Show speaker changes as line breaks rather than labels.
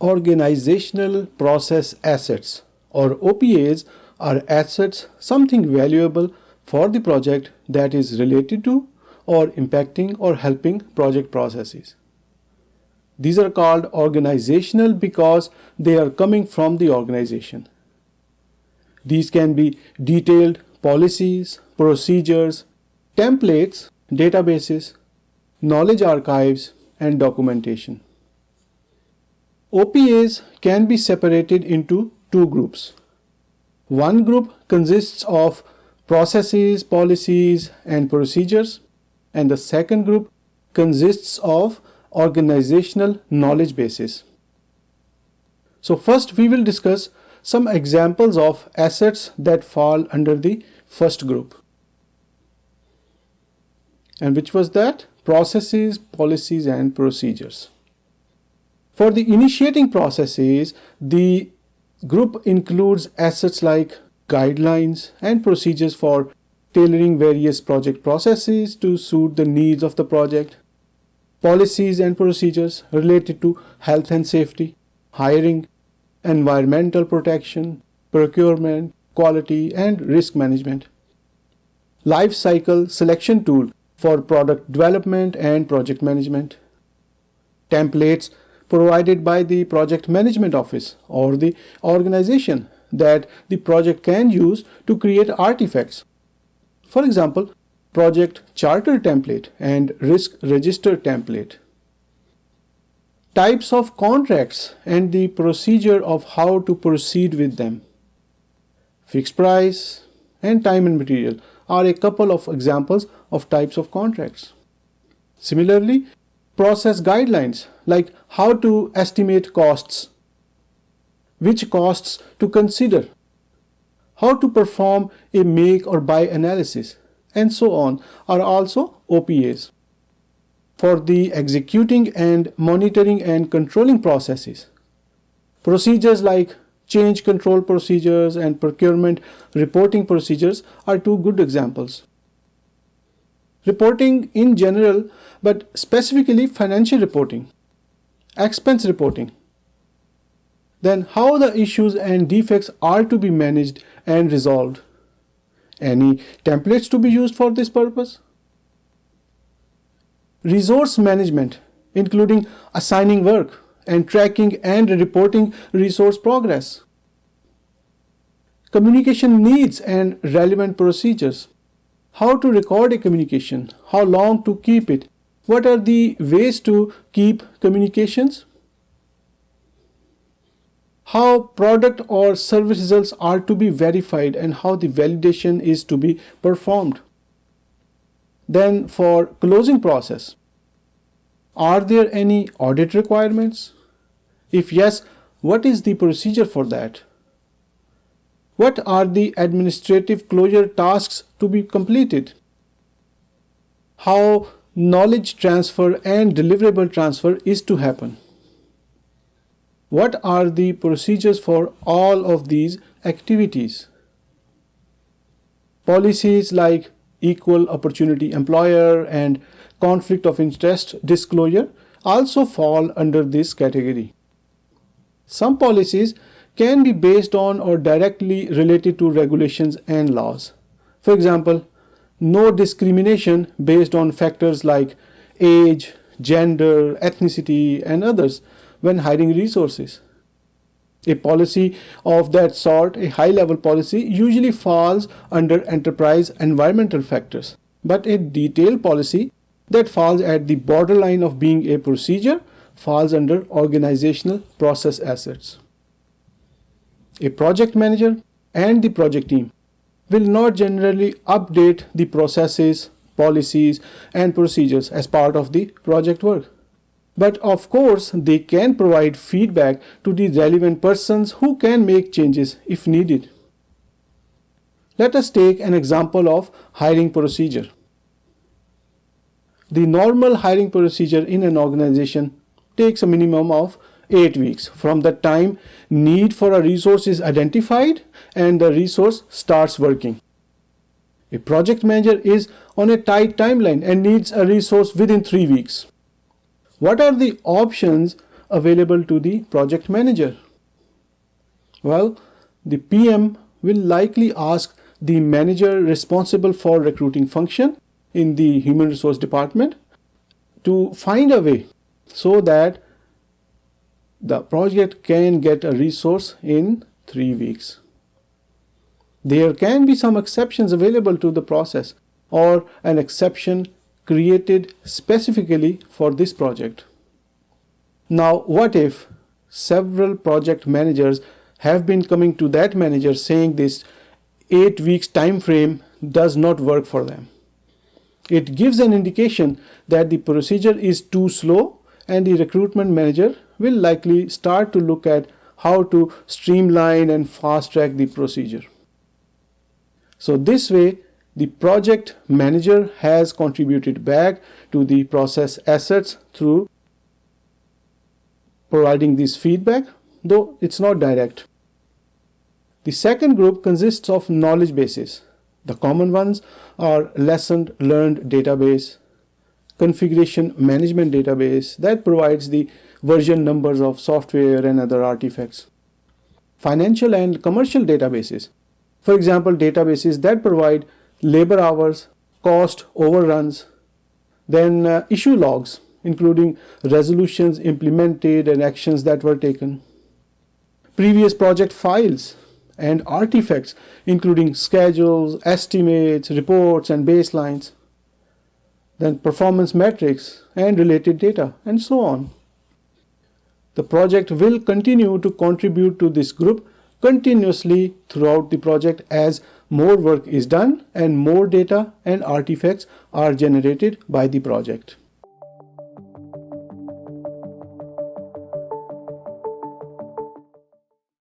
Organizational process assets, or OPAs, are assets, something valuable for the project that is related to or impacting or helping project processes. These are called organizational because they are coming from the organization. These can be detailed policies, procedures, templates, databases, knowledge archives, and documentation. OPAs can be separated into two groups. One group consists of processes, policies, and procedures, and the second group consists of organizational knowledge bases. So first we will discuss some examples of assets that fall under the first group. And which was that? Processes, policies, and procedures. For the initiating processes, the group includes assets like guidelines and procedures for tailoring various project processes to suit the needs of the project, policies and procedures related to health and safety, hiring, environmental protection, procurement, quality, and risk management, life cycle selection tool for product development and project management, templates provided by the project management office or the organization that the project can use to create artifacts. For example, project charter template and risk register template. Types of contracts and the procedure of how to proceed with them. Fixed price and time and material are a couple of examples of types of contracts. Similarly, process guidelines like how to estimate costs, which costs to consider, how to perform a make or buy analysis, and so on are also OPAs. For the executing and monitoring and controlling processes, procedures like change control procedures and procurement reporting procedures are two good examples. Reporting in general, but specifically financial reporting, expense reporting. Then how the issues and defects are to be managed and resolved. Any templates to be used for this purpose? Resource management, including assigning work and tracking and reporting resource progress. Communication needs and relevant procedures. How to record a communication, how long to keep it, what are the ways to keep communications, how product or service results are to be verified and how the validation is to be performed. Then for closing process, are there any audit requirements? If yes, what is the procedure for that? What are the administrative closure tasks to be completed? How knowledge transfer and deliverable transfer is to happen? What are the procedures for all of these activities? Policies like equal opportunity employer and conflict of interest disclosure also fall under this category. Some policies can be based on or directly related to regulations and laws. For example, no discrimination based on factors like age, gender, ethnicity, and others when hiring resources. A policy of that sort, a high-level policy, usually falls under enterprise environmental factors, but a detailed policy that falls at the borderline of being a procedure falls under organizational process assets. A project manager and the project team will not generally update the processes, policies, and procedures as part of the project work. But of course, they can provide feedback to the relevant persons who can make changes if needed. Let us take an example of hiring procedure. The normal hiring procedure in an organization takes a minimum of 8 weeks from the time need for a resource is identified and the resource starts working. A project manager is on a tight timeline and needs a resource within 3 weeks. What are the options available to the project manager? Well, the PM will likely ask the manager responsible for recruiting function in the human resource department to find a way so that the project can get a resource in 3 weeks. There can be some exceptions available to the process or an exception created specifically for this project. Now, what if several project managers have been coming to that manager saying this 8 weeks time frame does not work for them? It gives an indication that the procedure is too slow, and the recruitment manager will likely start to look at how to streamline and fast track the procedure. So this way, the project manager has contributed back to the process assets through providing this feedback, though it's not direct. The second group consists of knowledge bases. The common ones are lesson learned database, configuration management database that provides the version numbers of software and other artifacts, financial and commercial databases. For example, databases that provide labor hours, cost overruns, then issue logs, including resolutions implemented and actions that were taken, previous project files, and artifacts including schedules, estimates, reports, and baselines, then performance metrics and related data, and so on. The project will continue to contribute to this group continuously throughout the project as more work is done and more data and artifacts are generated by the project.